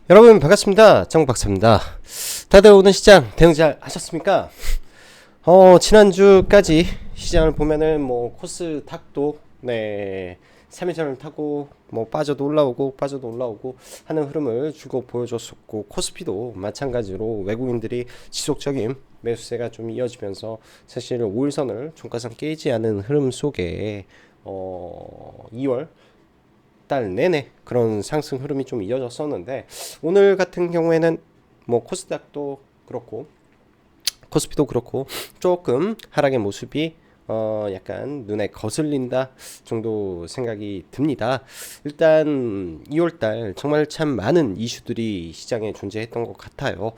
여러분 반갑습니다. 정박사입니다. 다들 오늘 시장 대응 잘 하셨습니까? 지난주까지 시장을 보면은 뭐 코스닥도 3일선을 타고 뭐 빠져도 올라오고 하는 흐름을 주고 보여줬었고, 코스피도 마찬가지로 외국인들이 지속적인 매수세가 좀 이어지면서 사실 5일선을 종가상 깨지 않은 흐름 속에 2월 달 내내 그런 상승 흐름이 좀 이어졌었는데, 오늘 같은 경우에는 뭐 코스닥도 그렇고 코스피도 그렇고 조금 하락의 모습이 약간 눈에 거슬린다 정도 생각이 듭니다. 일단 2월달 정말 참 많은 이슈들이 시장에 존재했던 것 같아요.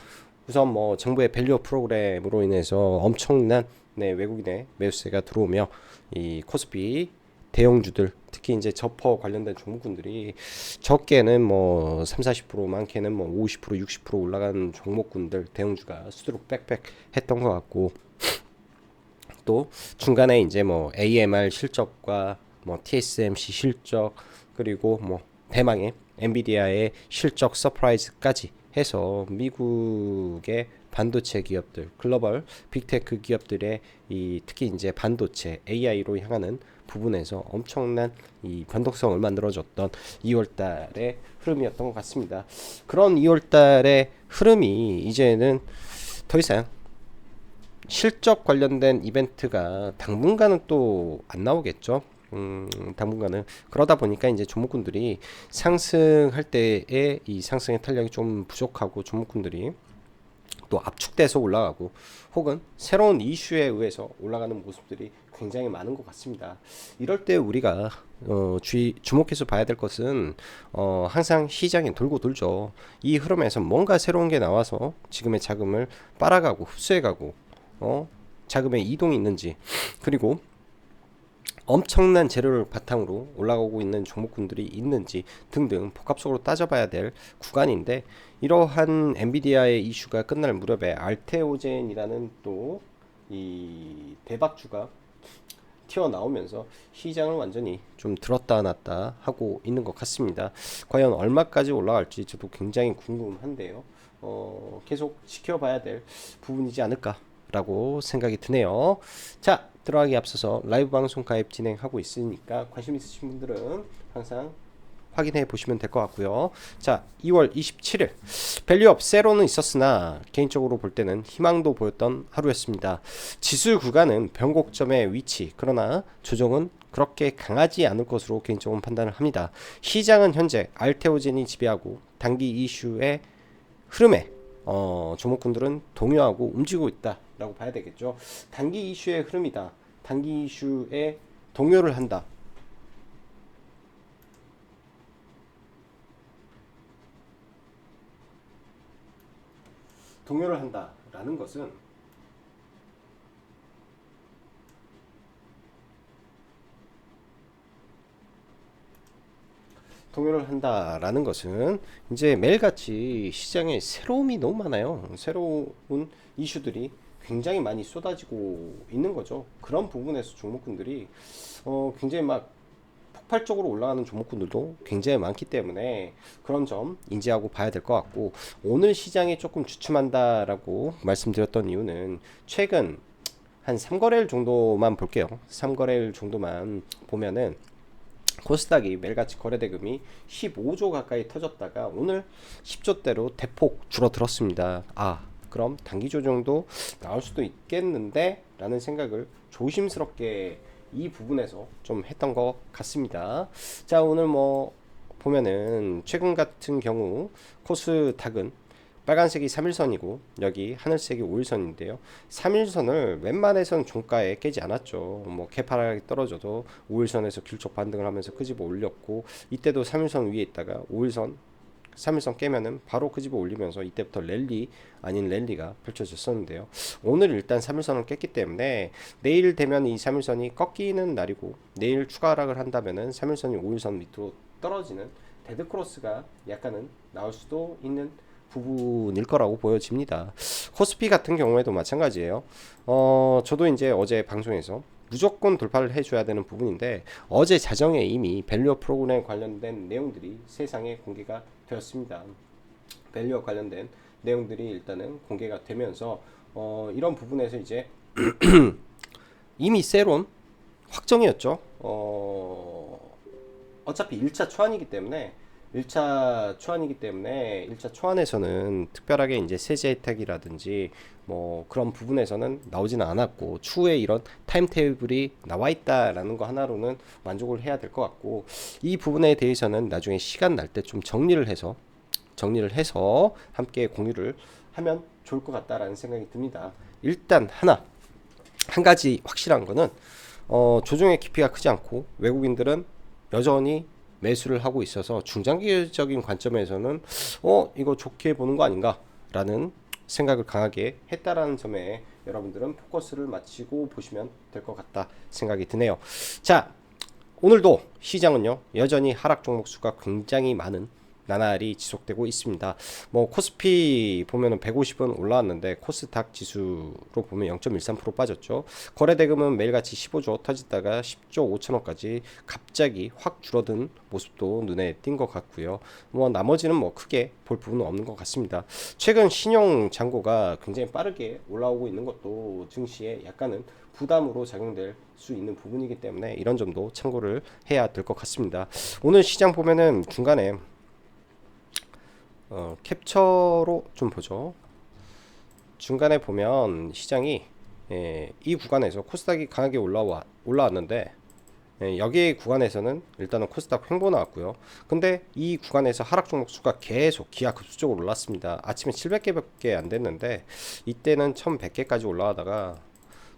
우선 뭐 정부의 밸류 프로그램으로 인해서 엄청난 외국인의 매수세가 들어오며 이 코스피 대형주들, 특히 이제 저퍼 관련된 종목군들이 적게는 뭐 3, 40%, 많게는 뭐 50%, 60% 올라간 종목군들 대형주가 수두룩 빽빽 했던 것 같고, 또 중간에 이제 뭐 AMR 실적과 뭐 TSMC 실적, 그리고 뭐 대망의 엔비디아의 실적 서프라이즈까지 해서 미국의 반도체 기업들, 글로벌 빅테크 기업들의 이 특히 이제 반도체 AI로 향하는 부분에서 엄청난 이 변동성을 만들어줬던 2월달의 흐름이었던 것 같습니다. 그런 2월달의 흐름이 이제는 더 이상 실적 관련된 이벤트가 당분간은 또 안 나오겠죠. 당분간은. 그러다 보니까 이제 종목군들이 상승할 때의 이 상승의 탄력이 좀 부족하고, 종목군들이 또 압축돼서 올라가고 혹은 새로운 이슈에 의해서 올라가는 모습들이 굉장히 많은 것 같습니다. 이럴 때 우리가 주목해서 봐야 될 것은 항상 시장이 돌고 돌죠. 이 흐름에서 뭔가 새로운 게 나와서 지금의 자금을 빨아가고 흡수해가고 자금의 이동이 있는지, 그리고 엄청난 재료를 바탕으로 올라가고 있는 종목군들이 있는지 등등 복합적으로 따져봐야 될 구간인데, 이러한 엔비디아의 이슈가 끝날 무렵에 알테오젠이라는 또 이 대박주가 튀어나오면서 시장을 완전히 좀 들었다 놨다 하고 있는 것 같습니다. 과연 얼마까지 올라갈지 저도 굉장히 궁금한데요. 계속 지켜봐야 될 부분이지 않을까라고 생각이 드네요. 자, 들어가기 앞서서 라이브 방송 가입 진행하고 있으니까 관심 있으신 분들은 항상 확인해 보시면 될 것 같고요. 자, 2월 27일 밸류업 세로는 있었으나 개인적으로 볼 때는 희망도 보였던 하루였습니다. 지수 구간은 변곡점의 위치, 그러나 조정은 그렇게 강하지 않을 것으로 개인적으로 판단을 합니다. 시장은 현재 알테오젠이 지배하고 단기 이슈의 흐름에 종목군들은 동요하고 움직이고 있다라고 봐야 되겠죠. 단기 이슈의 흐름이다, 단기 이슈에 동요를 한다, 동요를 한다라는 것은 동요를 한다라는 것은 이제 매일같이 시장에 새로움이 너무 많아요. 새로운 이슈들이 굉장히 많이 쏟아지고 있는 거죠. 그런 부분에서 종목군들이 굉장히 막 폭발적으로 올라가는 종목군들도 굉장히 많기 때문에 그런 점 인지하고 봐야 될 것 같고, 오늘 시장이 조금 주춤한다라고 말씀드렸던 이유는 최근 한 3거래일 정도만 볼게요. 3거래일 정도만 보면은 코스닥이 매일같이 거래대금이 15조 가까이 터졌다가 오늘 10조대로 대폭 줄어들었습니다. 그럼 단기 조정도 나올 수도 있겠는데 라는 생각을 조심스럽게 이 부분에서 좀 했던 것 같습니다. 자, 오늘 뭐 보면은 최근 같은 경우 코스닥은 빨간색이 3일선이고 여기 하늘색이 5일선인데요. 3일선을 웬만해선 종가에 깨지 않았죠. 뭐 개파락이 떨어져도 5일선에서 길쭉 반등을 하면서 끄집어 올렸고, 이때도 3일선 위에 있다가 5일선 3일선 깨면은 바로 끄집어 올리면서 이때부터 랠리 아닌 랠리가 펼쳐졌었는데요. 오늘 일단 3일선을 깼기 때문에 내일 되면 이 3일선이 꺾이는 날이고, 내일 추가 하락을 한다면은 3일선이 5일선 밑으로 떨어지는 데드크로스가 약간은 나올 수도 있는 부분일 거라고 보여집니다. 코스피 같은 경우에도 마찬가지예요. 저도 이제 어제 방송에서 무조건 돌파를 해줘야 되는 부분인데, 어제 자정에 이미 밸류업 프로그램 관련된 내용들이 세상에 공개가 되었습니다. 밸류와 관련된 내용들이 일단은 공개가 되면서 이런 부분에서 이제 이미 세론 확정이었죠. 어차피 1차 초안이기 때문에 1차 초안에서는 특별하게 이제 세제 혜택이라든지 뭐 그런 부분에서는 나오지는 않았고, 추후에 이런 타임 테이블이 나와 있다라는 거 하나로는 만족을 해야 될 것 같고, 이 부분에 대해서는 나중에 시간 날 때 좀 정리를 해서 함께 공유를 하면 좋을 것 같다라는 생각이 듭니다. 일단 한 가지 확실한 거는 조정의 깊이가 크지 않고 외국인들은 여전히 매수를 하고 있어서 중장기적인 관점에서는 이거 좋게 보는 거 아닌가라는 생각을 강하게 했다라는 점에 여러분들은 포커스를 맞추고 보시면 될 것 같다 생각이 드네요. 자, 오늘도 시장은요 여전히 하락 종목 수가 굉장히 많은 나날이 지속되고 있습니다. 뭐 코스피 보면은 150은 올라왔는데 코스닥 지수로 보면 0.13% 빠졌죠. 거래대금은 매일같이 15조 터지다가 10조 5천억까지 갑자기 확 줄어든 모습도 눈에 띈 것 같고요. 뭐 나머지는 뭐 크게 볼 부분은 없는 것 같습니다. 최근 신용 잔고가 굉장히 빠르게 올라오고 있는 것도 증시에 약간은 부담으로 작용될 수 있는 부분이기 때문에 이런 점도 참고를 해야 될 것 같습니다. 오늘 시장 보면은 중간에 캡처로 좀 보죠. 중간에 보면 시장이 이 구간에서 코스닥이 강하게 올라왔는데 여기 구간에서는 일단은 코스닥 횡보 나왔고요. 근데 이 구간에서 하락 종목 수가 계속 기하급수적으로 올랐습니다. 아침에 700개밖에 안 됐는데 이때는 1100개까지 올라가다가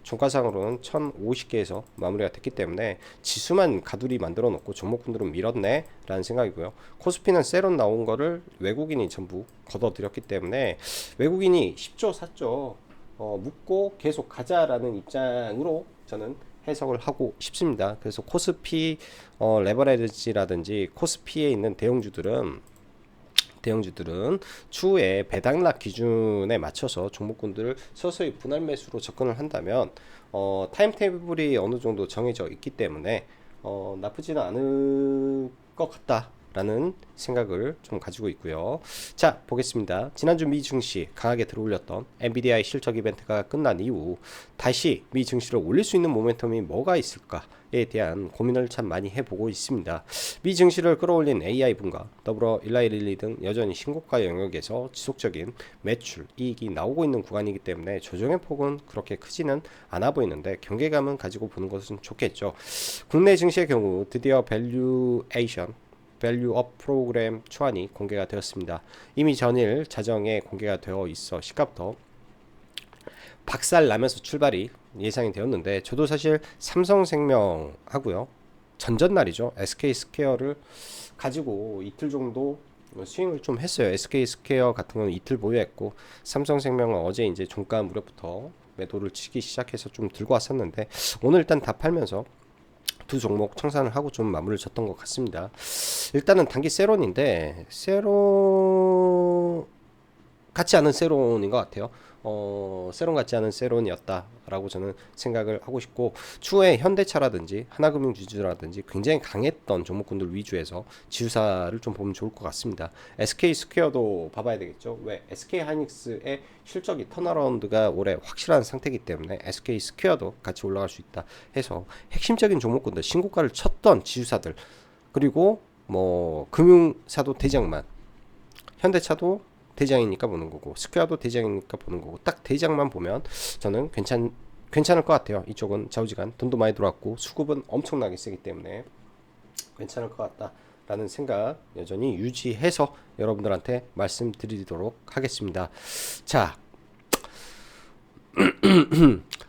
종가상으로는 1050개에서 마무리가 됐기 때문에 지수만 가두리 만들어 놓고 종목군들은 밀었네 라는 생각이고요. 코스피는 세론 나온 거를 외국인이 전부 걷어들였기 때문에 외국인이 10조 샀죠. 묻고 계속 가자라는 입장으로 저는 해석을 하고 싶습니다. 그래서 코스피 레버리지라든지 코스피에 있는 대형주들은 추후에 배당락 기준에 맞춰서 종목군들을 서서히 분할 매수로 접근을 한다면 타임 테이블이 어느 정도 정해져 있기 때문에 나쁘지는 않을 것 같다라는 생각을 좀 가지고 있고요. 자, 보겠습니다. 지난주 미 증시 강하게 들어올렸던 엔비디아의 실적 이벤트가 끝난 이후 다시 미 증시를 올릴 수 있는 모멘텀이 뭐가 있을까에 대한 고민을 참 많이 해보고 있습니다. 미 증시를 끌어올린 AI 분과 더불어 일라이릴리 등 여전히 신고가 영역에서 지속적인 매출 이익이 나오고 있는 구간이기 때문에 조정의 폭은 그렇게 크지는 않아 보이는데 경계감은 가지고 보는 것은 좋겠죠. 국내 증시의 경우 드디어 밸류업 프로그램 초안이 공개가 되었습니다. 이미 전일 자정에 공개가 되어 있어 시가부터 박살 나면서 출발이 예상이 되었는데, 저도 사실 삼성생명하고요 전전날이죠 SK스퀘어를 가지고 이틀 정도 스윙을 좀 했어요. SK스퀘어 같은 건 이틀 보유했고 삼성생명은 어제 이제 종가 무렵부터 매도를 치기 시작해서 좀 들고 왔었는데 오늘 일단 다 팔면서 두 종목 청산을 하고 좀 마무리를 졌던 것 같습니다. 일단은 단기 세론인데 세론 같지 않은 세론인 것 같아요. 세론 같지 않은 세론이었다라고 저는 생각을 하고 싶고, 추후에 현대차라든지 하나금융지주라든지 굉장히 강했던 종목군들 위주에서 지수사를 좀 보면 좋을 것 같습니다. SK스퀘어도 봐봐야 되겠죠. 왜? SK하이닉스의 실적이 턴어라운드가 올해 확실한 상태이기 때문에 SK스퀘어도 같이 올라갈 수 있다 해서 핵심적인 종목군들, 신고가를 쳤던 지수사들, 그리고 뭐 금융사도 대장만, 현대차도 대장이니까 보는 거고 스퀘어도 대장이니까 보는 거고, 딱 대장만 보면 저는 괜찮을 것 같아요. 이쪽은 좌우지간 돈도 많이 들어왔고 수급은 엄청나게 세기 때문에 괜찮을 것 같다라는 생각 여전히 유지해서 여러분들한테 말씀드리도록 하겠습니다. 자,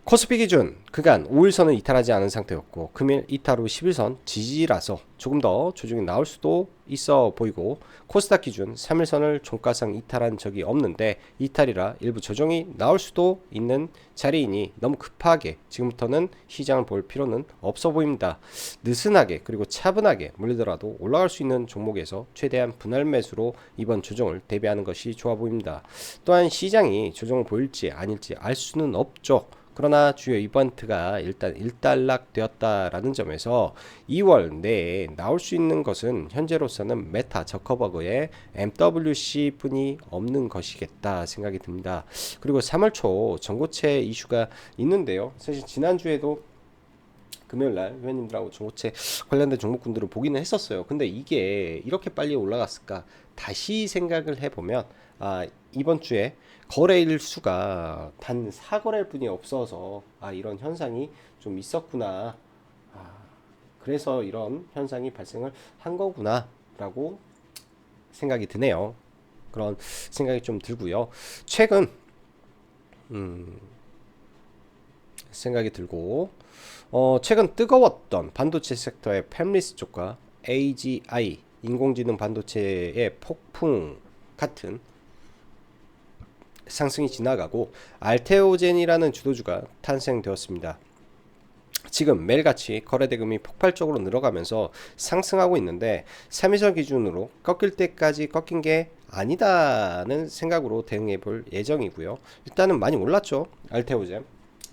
코스피 기준 그간 5일선을 이탈하지 않은 상태였고 금일 이탈 후 11선 지지라서 조금 더 조정이 나올 수도 있어 보이고, 코스닥 기준 3일선을 종가상 이탈한 적이 없는데 이탈이라 일부 조정이 나올 수도 있는 자리이니 너무 급하게 지금부터는 시장을 볼 필요는 없어 보입니다. 느슨하게 그리고 차분하게 물리더라도 올라갈 수 있는 종목에서 최대한 분할 매수로 이번 조정을 대비하는 것이 좋아 보입니다. 또한 시장이 조정을 보일지 아닐지 알 수는 없죠. 그러나 주요 이벤트가 일단 일단락되었다라는 점에서 2월 내에 나올 수 있는 것은 현재로서는 메타 저커버그의 MWC 뿐이 없는 것이겠다 생각이 듭니다. 그리고 3월 초 전고체 이슈가 있는데요. 사실 지난주에도 금요일날 회원님들하고 전고체 관련된 종목군들을 보기는 했었어요. 근데 이게 이렇게 빨리 올라갔을까? 다시 생각을 해보면 이번 주에 거래일 수가 단 4거래일 뿐이 없어서 이런 현상이 좀 있었구나. 그래서 이런 현상이 발생을 한 거구나 라고 생각이 드네요. 그런 생각이 좀 들고요. 최근 생각이 들고 최근 뜨거웠던 반도체 섹터의 팹리스 쪽과 AGI 인공지능 반도체의 폭풍 같은 상승이 지나가고 알테오젠이라는 주도주가 탄생되었습니다. 지금 매일같이 거래대금이 폭발적으로 늘어가면서 상승하고 있는데 3일선 기준으로 꺾일 때까지 꺾인 게 아니다는 생각으로 대응해 볼 예정이고요. 일단은 많이 올랐죠. 알테오젠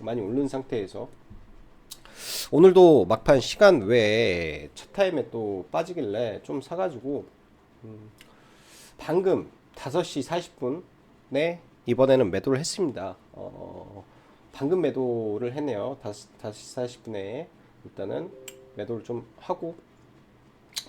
많이 오른 상태에서 오늘도 막판 시간 외에 첫 타임에 또 빠지길래 좀 사가지고 방금 5시 40분에 이번에는 매도를 했습니다. 방금 매도를 했네요. 5시 40분에 일단은 매도를 좀 하고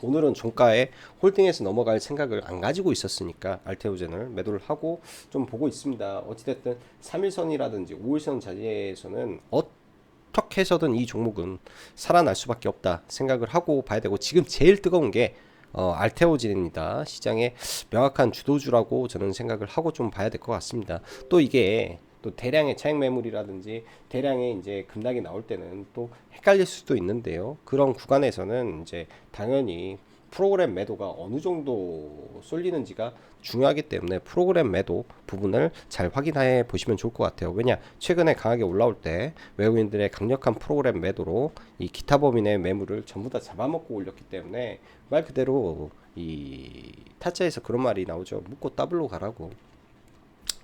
오늘은 종가에 홀딩해서 넘어갈 생각을 안 가지고 있었으니까 알테오젠을 매도를 하고 좀 보고 있습니다. 어찌됐든 3일선이라든지 5일선 자리에서는 어떻게 해서든 이 종목은 살아날 수밖에 없다 생각을 하고 봐야 되고 지금 제일 뜨거운 게 알테오젠입니다. 시장의 명확한 주도주라고 저는 생각을 하고 좀 봐야 될 것 같습니다. 또 이게 또 대량의 차익 매물이라든지 대량의 이제 급락이 나올 때는 또 헷갈릴 수도 있는데요. 그런 구간에서는 이제 당연히 프로그램 매도가 어느 정도 쏠리는지가 중요하기 때문에 프로그램 매도 부분을 잘 확인해 보시면 좋을 것 같아요. 왜냐 최근에 강하게 올라올 때 외국인들의 강력한 프로그램 매도로 이 기타 범인의 매물을 전부 다 잡아먹고 올렸기 때문에 말 그대로 이 타짜에서 그런 말이 나오죠. 묻고 더블로 가라고.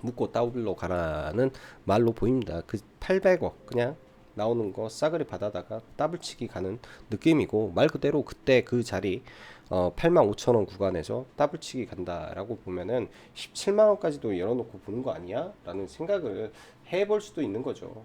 묻고 더블로 가라는 말로 보입니다. 그 800억 그냥 나오는 거 싸그리 받아다가 더블치기 가는 느낌이고 말 그대로 그때 그 자리 85,000원 구간에서 더블치기 간다라고 보면은 17만원까지도 열어놓고 보는 거 아니야? 라는 생각을 해볼 수도 있는 거죠.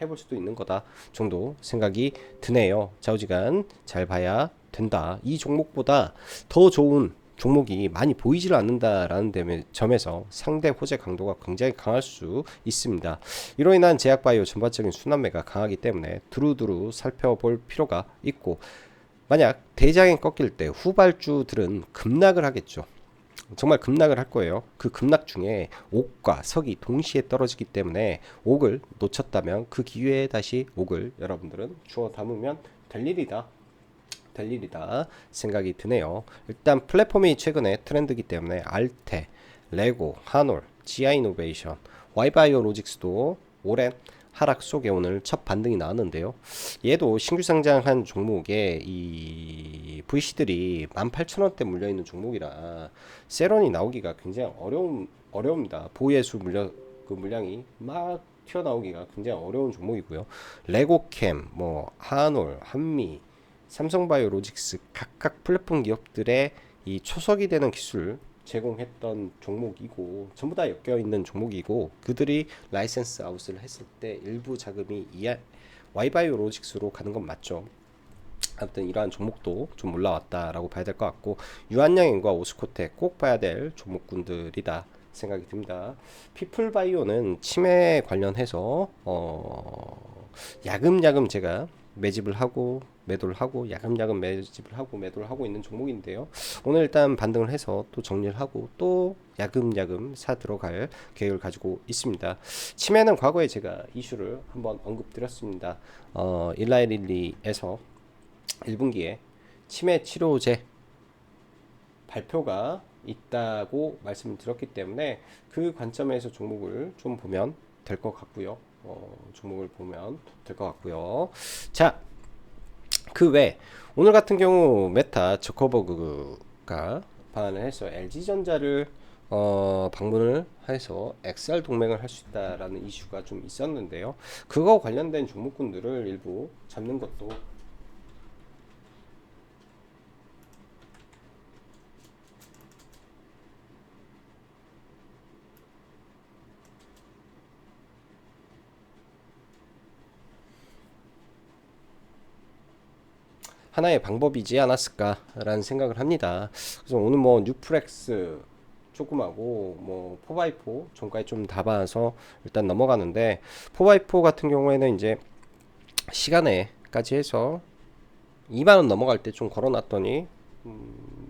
해볼 수도 있는 거다 정도 생각이 드네요. 좌우지간 잘 봐야 된다. 이 종목보다 더 좋은 종목이 많이 보이질 않는다라는 점에서 상대 호재 강도가 굉장히 강할 수 있습니다. 이로 인한 제약바이오 전반적인 순환매가 강하기 때문에 두루두루 살펴볼 필요가 있고 만약 대장이 꺾일 때 후발주들은 급락을 하겠죠. 정말 급락을 할 거예요. 그 급락 중에 옥과 석이 동시에 떨어지기 때문에 옥을 놓쳤다면 그 기회에 다시 옥을 여러분들은 주워 담으면 될 일이다 생각이 드네요. 일단 플랫폼이 최근에 트렌드이기 때문에 알테, 레고, 한올, 지아이노베이션, 와이바이오로직스도 오랜 하락 속에 오늘 첫 반등이 나왔는데요. 얘도 신규 상장한 종목에 이 VC들이 18,000원대 물려있는 종목이라 세런이 나오기가 굉장히 어려웁니다. 보유예수 그 물량이 막 튀어나오기가 굉장히 어려운 종목이고요. 레고캠, 한올, 한미, 삼성바이오로직스 각각 플랫폼 기업들의 이 초석이 되는 기술 제공했던 종목이고 전부 다 엮여 있는 종목이고 그들이 라이센스 아웃을 했을 때 일부 자금이 와이바이오로직스로 가는 건 맞죠. 아무튼 이러한 종목도 좀 올라왔다라고 봐야 될 것 같고 유한양행과 오스코테 꼭 봐야 될 종목군들이다 생각이 듭니다. 피플바이오는 치매 관련해서 야금야금 제가 매집을 하고 매도를 하고 야금야금 매집을 하고 매도를 하고 있는 종목인데요. 오늘 일단 반등을 해서 또 정리를 하고 또 야금야금 사 들어갈 계획을 가지고 있습니다. 치매는 과거에 제가 이슈를 한번 언급드렸습니다. 일라이릴리에서 1분기에 치매 치료제 발표가 있다고 말씀을 드렸기 때문에 그 관점에서 종목을 좀 보면 될 것 같고요. 종목을 보면 될 것 같고요. 자, 그 외 오늘 같은 경우 메타 저커버그가 방한을 해서 LG전자를 방문을 해서 XR 동맹을 할 수 있다라는 이슈가 좀 있었는데요. 그거 관련된 종목군들을 일부 잡는 것도 하나의 방법이지 않았을까라는 생각을 합니다. 그래서 오늘 뭐 뉴프렉스 조금하고 뭐 4x4 종가에 좀 담아서 일단 넘어가는데 4x4 같은 경우에는 이제 시간에까지 해서 2만원 넘어갈 때 좀 걸어놨더니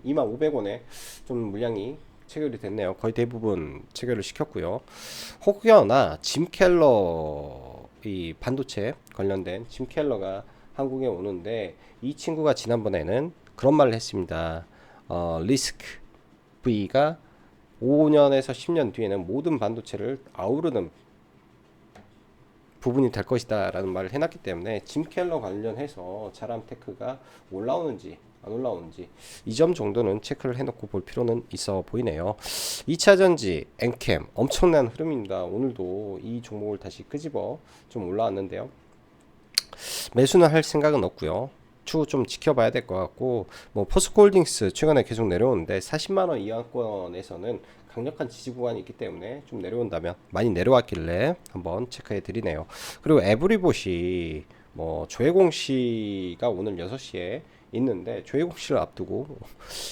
2만 500원에 좀 물량이 체결이 됐네요. 거의 대부분 체결을 시켰고요. 혹여나 짐 켈러 이 반도체 관련된 짐 켈러가 한국에 오는데 이 친구가 지난번에는 그런 말을 했습니다. 리스크 V가 5년에서 10년 뒤에는 모든 반도체를 아우르는 부분이 될 것이다 라는 말을 해놨기 때문에 짐 켈러 관련해서 자람테크가 올라오는지 안 올라오는지 이 점 정도는 체크를 해놓고 볼 필요는 있어 보이네요. 2차전지 엔캠 엄청난 흐름입니다. 오늘도 이 종목을 다시 끄집어 좀 올라왔는데요. 매수는 할 생각은 없고요. 추후 좀 지켜봐야 될 것 같고 뭐 포스코홀딩스 최근에 계속 내려오는데 40만원 이하권에서는 강력한 지지 구간이 있기 때문에 좀 내려온다면 많이 내려왔길래 한번 체크해 드리네요. 그리고 에브리봇이 뭐 조회공시가 오늘 6시에 있는데 조회공시를 앞두고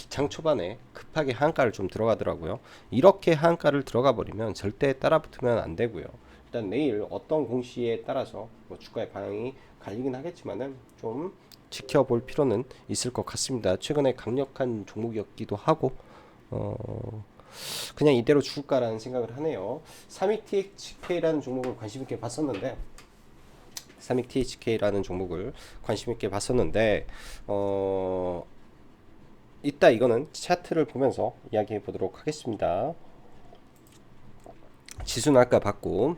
장 초반에 급하게 한가를 좀 들어가더라고요. 이렇게 한가를 들어가 버리면 절대 따라 붙으면 안 되고요. 일단 내일 어떤 공시에 따라서 뭐 주가의 방향이 갈리긴 하겠지만은 좀 지켜볼 필요는 있을 것 같습니다. 최근에 강력한 종목이었기도 하고 그냥 이대로 줄까라는 생각을 하네요. 삼익THK라는 종목을 관심 있게 봤었는데 삼익THK라는 종목을 관심 있게 봤었는데 이따 이거는 차트를 보면서 이야기해 보도록 하겠습니다. 지수는 아까 봤고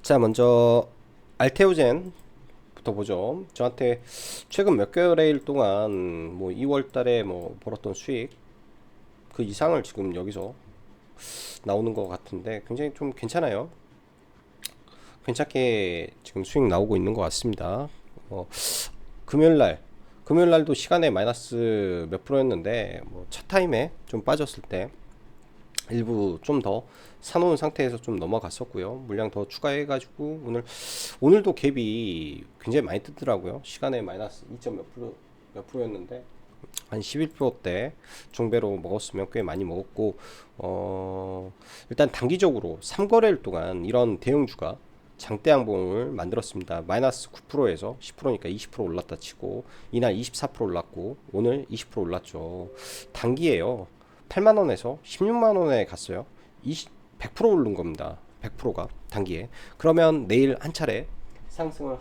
자 먼저 알테오젠 부터 보죠. 저한테 최근 몇 개월일 동안 뭐 2월 달에 뭐 벌었던 수익 그 이상을 지금 여기서 나오는 것 같은데 굉장히 좀 괜찮아요. 괜찮게 지금 수익 나오고 있는 것 같습니다. 금요일날 금요일날도 시간에 마이너스 몇 프로였는데 뭐 차 타임에 좀 빠졌을 때 일부 좀 더 사놓은 상태에서 좀 넘어갔었고요. 물량 더 추가해가지고 오늘도 갭이 굉장히 많이 뜨더라고요. 시간에 마이너스 2점 몇 프로였는데 한 11%대 중배로 먹었으면 꽤 많이 먹었고 일단 단기적으로 3거래일 동안 이런 대형주가 장대 양봉을 만들었습니다. 마이너스 9%에서 10%니까 20% 올랐다 치고 이날 24% 올랐고 오늘 20% 올랐죠. 단기에요. 8만원에서 16만원에 갔어요. 100% 오른 겁니다. 100%가 단기에. 그러면 내일 한 차례 상승을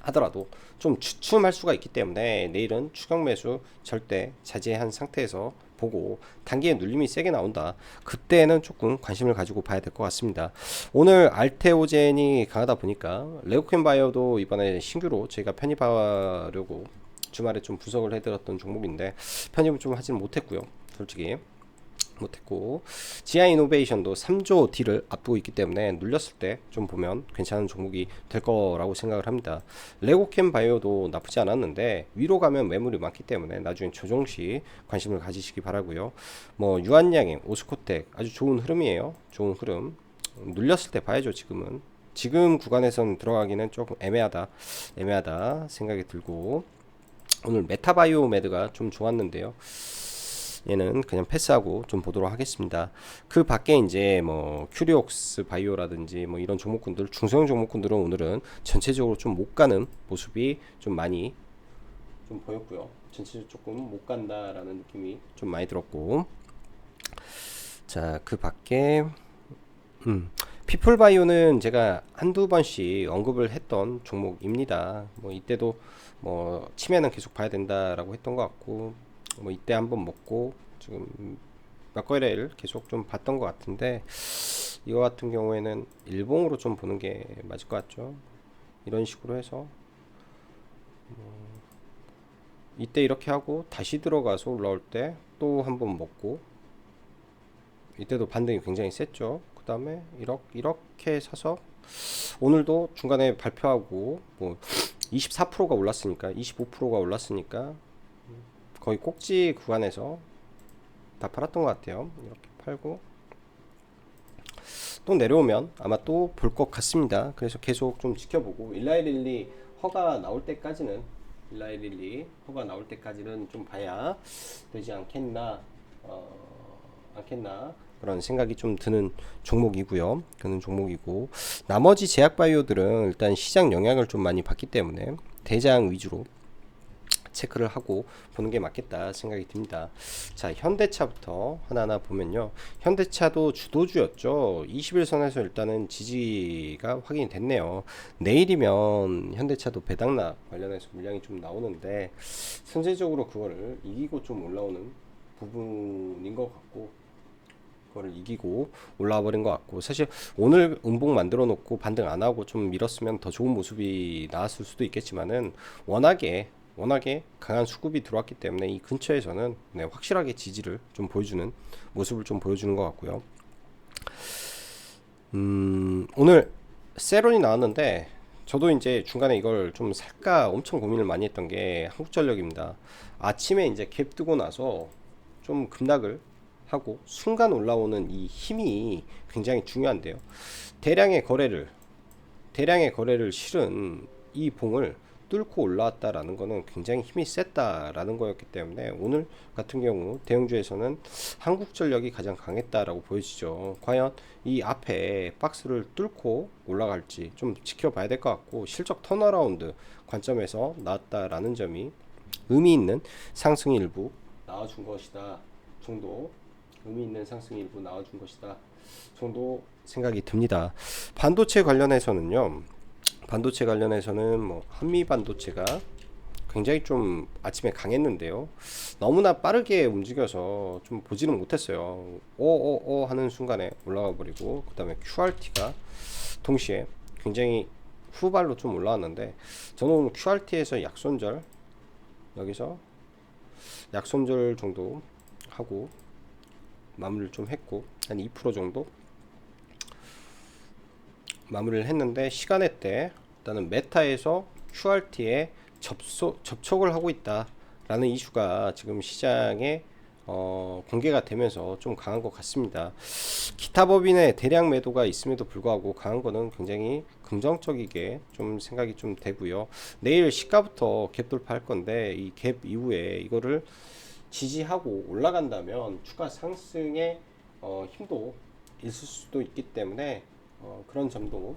하더라도 좀 주춤할 수가 있기 때문에 내일은 추격 매수 절대 자제한 상태에서 보고 단기에 눌림이 세게 나온다. 그때는 조금 관심을 가지고 봐야 될 것 같습니다. 오늘 알테오젠이 강하다 보니까 레오켄 바이오도 이번에 신규로 저희가 편입하려고 주말에 좀 분석을 해드렸던 종목인데 편입은 좀 하지는 못했고요. 솔직히 못했고 지아 이노베이션도 3조 D를 앞두고 있기 때문에 눌렸을 때 좀 보면 괜찮은 종목이 될 거라고 생각을 합니다. 레고캠 바이오도 나쁘지 않았는데 위로 가면 매물이 많기 때문에 나중에 조정 시 관심을 가지시기 바라고요. 뭐 유한양행, 오스코텍 아주 좋은 흐름이에요. 좋은 흐름. 눌렸을 때 봐야죠. 지금 구간에선 들어가기는 조금 애매하다 생각이 들고 오늘 메타바이오메드가 좀 좋았는데요. 얘는 그냥 패스하고 좀 보도록 하겠습니다. 그 밖에 이제 뭐 큐리옥스 바이오라든지 뭐 이런 종목군들 중소형 종목군들은 오늘은 전체적으로 좀 못 가는 모습이 좀 많이 좀 보였고요. 전체적으로 조금 못 간다라는 느낌이 좀 많이 들었고 자 그 밖에 피플바이오는 제가 한두 번씩 언급을 했던 종목입니다. 뭐 이때도 뭐 치매는 계속 봐야 된다라고 했던 것 같고 뭐 이때 한번 먹고 지금 몇 거래를 계속 좀 봤던 것 같은데 이거 같은 경우에는 일봉으로 좀 보는 게 맞을 것 같죠. 이런 식으로 해서 이때 이렇게 하고 다시 들어가서 올라올 때 또 한번 먹고 이때도 반등이 굉장히 셌죠. 그 다음에 이렇게 사서 오늘도 중간에 발표하고 뭐 24%가 올랐으니까 25%가 올랐으니까 거의 꼭지 구간에서 다 팔았던 것 같아요. 이렇게 팔고 또 내려오면 아마 또 볼 것 같습니다. 그래서 계속 좀 지켜보고 1112 허가 나올 때까지는 1112 허가 나올 때까지는 좀 봐야 되지 않겠나 그런 생각이 좀 드는 종목이고요. 그는 종목이고 나머지 제약바이오들은 일단 시장 영향을 좀 많이 받기 때문에 대장 위주로 체크를 하고 보는 게 맞겠다 생각이 듭니다. 자, 현대차부터 하나하나 보면요. 현대차도 주도주였죠. 21선에서 일단은 지지가 확인이 됐네요. 내일이면 현대차도 배당납 관련해서 물량이 좀 나오는데 선제적으로 그거를 이기고 좀 올라오는 부분인 것 같고 그거를 이기고 올라와 버린 것 같고 사실 오늘 음봉 만들어 놓고 반등 안 하고 좀 밀었으면 더 좋은 모습이 나왔을 수도 있겠지만은 워낙에 강한 수급이 들어왔기 때문에 이 근처에서는 네, 확실하게 지지를 좀 보여주는 모습을 좀 보여주는 것 같고요. 오늘 세론이 나왔는데 저도 이제 중간에 이걸 좀 살까 엄청 고민을 많이 했던 게 한국전력입니다. 아침에 이제 갭 뜨고 나서 좀 급락을 하고 순간 올라오는 이 힘이 굉장히 중요한데요. 대량의 거래를 실은 이 봉을 뚫고 올라왔다라는 거는 굉장히 힘이 셌다라는 거였기 때문에 오늘 같은 경우 대형주에서는 한국전력이 가장 강했다라고 보여지죠. 과연 이 앞에 박스를 뚫고 올라갈지 좀 지켜봐야 될 것 같고 실적 턴어라운드 관점에서 나왔다라는 점이 의미 있는 상승이 일부 나와준 것이다 정도 의미 있는 상승이 일부 나와준 것이다 정도 생각이 듭니다. 반도체 관련해서는 뭐 한미 반도체가 굉장히 좀 아침에 강했는데요. 너무나 빠르게 움직여서 좀 보지는 못했어요. 오오오 하는 순간에 올라가 버리고 그 다음에 QRT가 동시에 굉장히 후발로 좀 올라왔는데 저는 오늘 QRT에서 여기서 약손절 정도 하고 마무리를 좀 했고 한 2% 정도 마무리를 했는데 시간에 때 일단은 메타에서 QRT에 접촉을 하고 있다라는 이슈가 지금 시장에 공개가 되면서 좀 강한 것 같습니다. 기타 법인의 대량 매도가 있음에도 불구하고 강한 거는 굉장히 긍정적이게 좀 생각이 좀 되고요. 내일 시가부터 갭 돌파할 건데 이 갭 이후에 이거를 지지하고 올라간다면 추가 상승의 힘도 있을 수도 있기 때문에 그런 점도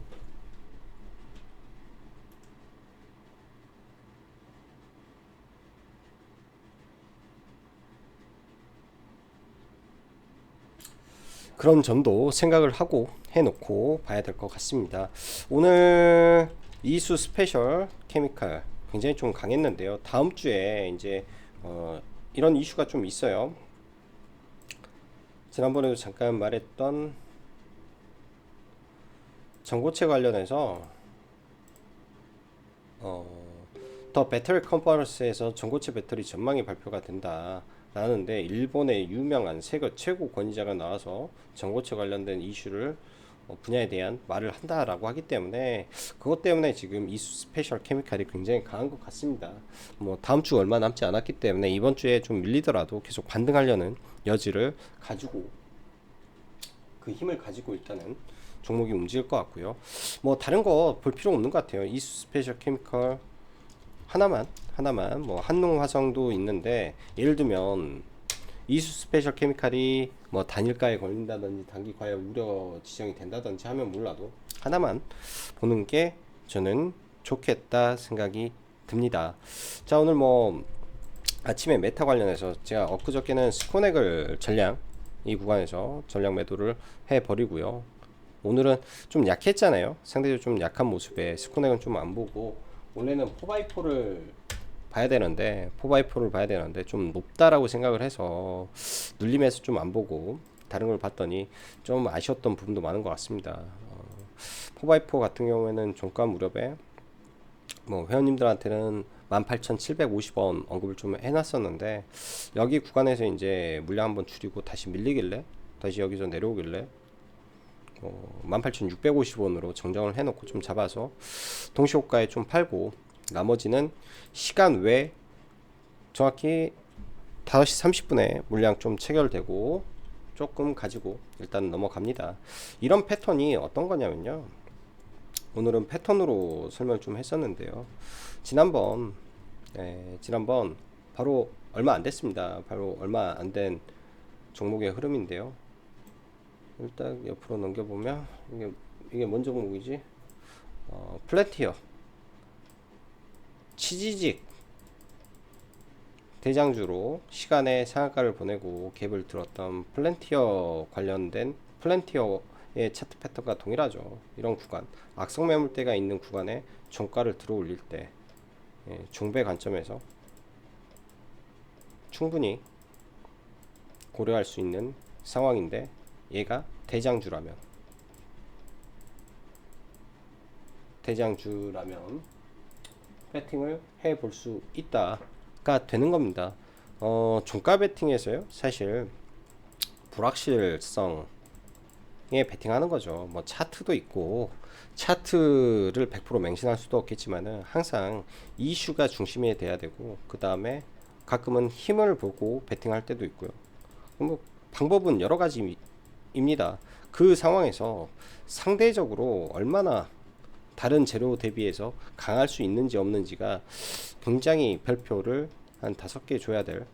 생각을 하고 해놓고 봐야 될 것 같습니다. 오늘 이수 스페셜 케미칼 굉장히 좀 강했는데요. 다음 주에 이제 이런 이슈가 좀 있어요. 지난번에도 잠깐 말했던 전고체 관련해서 더 배터리 컨퍼런스에서 전고체 배터리 전망이 발표가 된다 라는데 일본의 유명한 세계 최고 권위자가 나와서 전고체 관련된 이슈를 분야에 대한 말을 한다라고 하기 때문에 그것 때문에 지금 이 스페셜 케미칼이 굉장히 강한 것 같습니다. 뭐 다음 주 얼마 남지 않았기 때문에 이번 주에 좀 밀리더라도 계속 반등하려는 여지를 가지고 그 힘을 가지고 일단은 종목이 움직일 것 같고요. 뭐 다른 거 볼 필요 없는 것 같아요. 이 스페셜 케미칼 하나만 뭐 한농화성도 있는데 예를 들면 이수 스페셜 케미칼이 뭐 단일가에 걸린다든지 단기 과열 우려 지정이 된다든지 하면 몰라도 하나만 보는 게 저는 좋겠다 생각이 듭니다. 자, 오늘 뭐 아침에 메타 관련해서 제가 엊그저께는 스코넥을 전량 이 구간에서 전량 매도를 해 버리고요. 오늘은 좀 약했잖아요. 상대적으로 좀 약한 모습에 스코넥은 좀 안 보고 원래는 4x4를 봐야 되는데 좀 높다라고 생각을 해서 눌림에서 좀 안 보고 다른 걸 봤더니 좀 아쉬웠던 부분도 많은 것 같습니다. 4x4 같은 경우에는 종가 무렵에 뭐 회원님들한테는 18,750원 언급을 좀 해놨었는데 여기 구간에서 이제 물량 한번 줄이고 다시 밀리길래 다시 여기서 내려오길래 18,650원으로 정정을 해놓고 좀 잡아서 동시호가에 좀 팔고, 나머지는 시간 외 정확히 5시 30분에 물량 좀 체결되고 조금 가지고 일단 넘어갑니다. 이런 패턴이 어떤 거냐면요, 오늘은 패턴으로 설명 좀 했었는데요, 지난번 바로 얼마 안 됐습니다. 바로 얼마 안 된 종목의 흐름인데요, 일단 옆으로 넘겨보면 이게 뭔 종목이지? 플래티어 치지직 대장주로 시간에 상한가를 보내고 갭을 들었던 플랜티어 관련된 플랜티어의 차트 패턴과 동일하죠. 이런 구간, 악성 매물대가 있는 구간에 종가를 들어 올릴 때 중배 관점에서 충분히 고려할 수 있는 상황인데, 얘가 대장주라면 배팅을 해 볼 수 있다가 되는 겁니다. 종가 배팅에서요, 사실 불확실성에 배팅하는 거죠. 뭐 차트도 있고, 차트를 100% 맹신할 수도 없겠지만은 항상 이슈가 중심이 돼야 되고, 그 다음에 가끔은 힘을 보고 배팅할 때도 있고요. 뭐 방법은 여러 가지입니다. 그 상황에서 상대적으로 얼마나 다른 재료 대비해서 강할 수 있는지 없는지가 굉장히 별표를 한 5개 줘야 될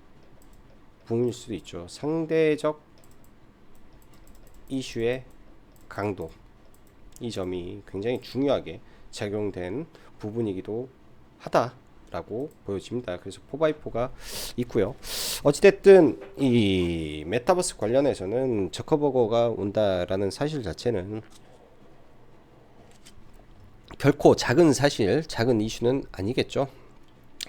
부분일 수도 있죠. 상대적 이슈의 강도, 이 점이 굉장히 중요하게 작용된 부분이기도 하다라고 보여집니다. 그래서 4x4가 있고요. 어찌됐든 이 메타버스 관련해서는 저커버거가 온다라는 사실 자체는 결코 작은 이슈는 아니겠죠.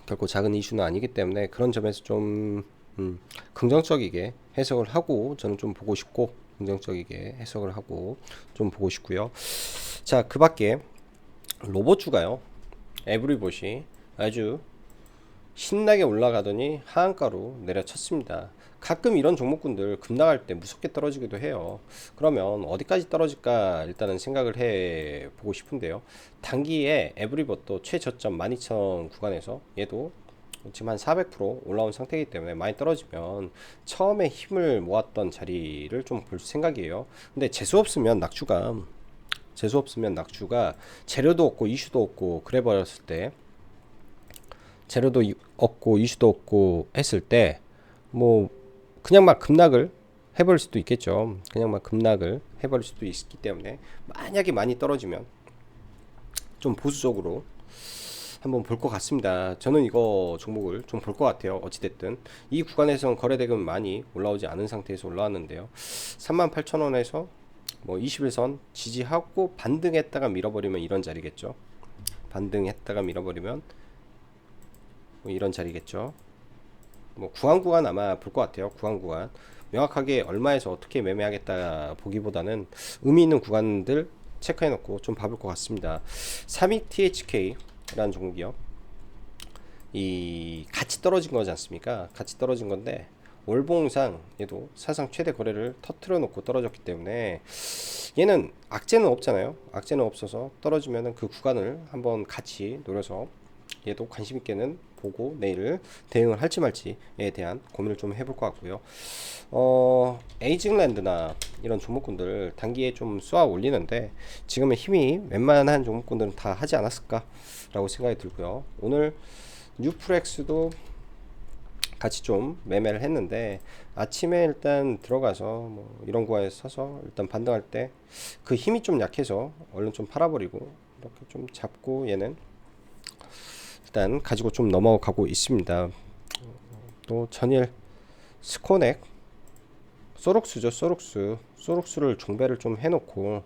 결코 작은 이슈는 아니기 때문에 그런 점에서 좀 긍정적이게 해석을 하고 저는 좀 보고 싶고, 긍정적이게 해석을 하고 좀 보고 싶고요. 자, 그 밖에 로봇주가요, 에브리봇이 아주 신나게 올라가더니 하한가로 내려쳤습니다. 가끔 이런 종목군들 급락할 때 무섭게 떨어지기도 해요. 그러면 어디까지 떨어질까 일단은 생각을 해 보고 싶은데요, 단기에 에브리봇도 최저점 12,000 구간에서 얘도 지금 한 400% 올라온 상태이기 때문에 많이 떨어지면 처음에 힘을 모았던 자리를 좀 볼 생각이에요. 근데 재수 없으면 낙주가 재료도 없고 이슈도 없고 그래 버렸을 때, 재료도 없고 이슈도 없고 했을 때 뭐 그냥 막 급락을 해버릴 수도 있겠죠. 그냥 막 급락을 해버릴 수도 있기 때문에 만약에 많이 떨어지면 좀 보수적으로 한번 볼 것 같습니다. 저는 이거 종목을 좀 볼 것 같아요. 어찌됐든 이 구간에서는 거래대금 많이 올라오지 않은 상태에서 올라왔는데요, 38,000원에서 뭐 21선 지지하고 반등했다가 밀어버리면 이런 자리겠죠. 반등했다가 밀어버리면 뭐 이런 자리겠죠. 뭐 구간 아마 볼 것 같아요. 구간 명확하게 얼마에서 어떻게 매매하겠다 보기보다는 의미 있는 구간들 체크해 놓고 좀 봐볼 것 같습니다. 32THK 라는 종목이요, 이 같이 떨어진 거지 않습니까? 같이 떨어진 건데 월봉상 얘도 사상 최대 거래를 터트려 놓고 떨어졌기 때문에 얘는 악재는 없잖아요. 악재는 없어서 떨어지면은 그 구간을 한번 같이 노려서 얘도 관심 있게는 보고 내일 대응을 할지 말지에 대한 고민을 좀 해볼 것 같고요. 에이징랜드나 이런 종목군들 단기에 좀 쏘아 올리는데 지금은 힘이 웬만한 종목군들은 다 하지 않았을까라고 생각이 들고요. 오늘 뉴프렉스도 같이 좀 매매를 했는데 아침에 일단 들어가서 뭐 이런 구간에서 서서 일단 반등할 때 그 힘이 좀 약해서 얼른 좀 팔아버리고 이렇게 좀 잡고 얘는 일단 가지고 좀 넘어가고 있습니다. 또 전일 스코넥 소록스죠. 소록스를 종배를 좀 해놓고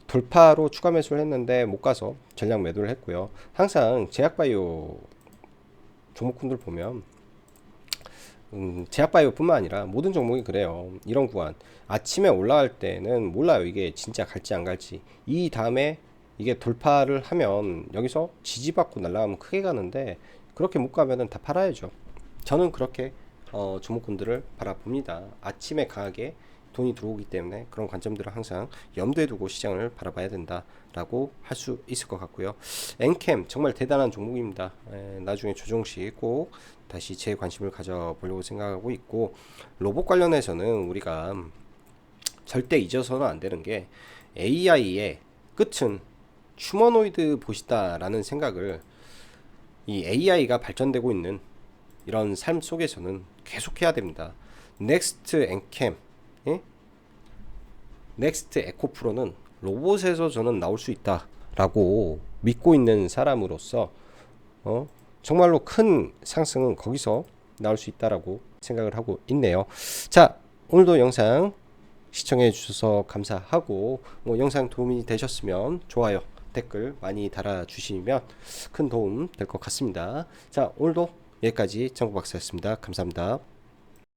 돌파로 추가 매수를 했는데 못 가서 전량 매도를 했고요. 항상 제약바이오 종목군들 보면 제약바이오 뿐만 아니라 모든 종목이 그래요. 이런 구간 아침에 올라갈 때는 몰라요, 이게 진짜 갈지 안 갈지. 이 다음에 이게 돌파를 하면 여기서 지지받고 날아가면 크게 가는데 그렇게 못 가면은 다 팔아야죠. 저는 그렇게 종목군들을 바라봅니다. 아침에 강하게 돈이 들어오기 때문에 그런 관점들을 항상 염두에 두고 시장을 바라봐야 된다라고 할 수 있을 것 같고요. 엔캠 정말 대단한 종목입니다. 나중에 조정 시 꼭 다시 제 관심을 가져보려고 생각하고 있고, 로봇 관련해서는 우리가 절대 잊어서는 안 되는 게 AI의 끝은 휴머노이드 봇이다라는 생각을, 이 AI가 발전되고 있는 이런 삶 속에서는 계속해야 됩니다. 넥스트 엔캠, 예? 넥스트 에코프로는 로봇에서 저는 나올 수 있다라고 믿고 있는 사람으로서 정말로 큰 상승은 거기서 나올 수 있다라고 생각을 하고 있네요. 자, 오늘도 영상 시청해 주셔서 감사하고, 영상 도움이 되셨으면 좋아요, 댓글 많이 달아주시면 큰 도움 될 것 같습니다. 자, 오늘도 여기까지 정보박사였습니다. 감사합니다.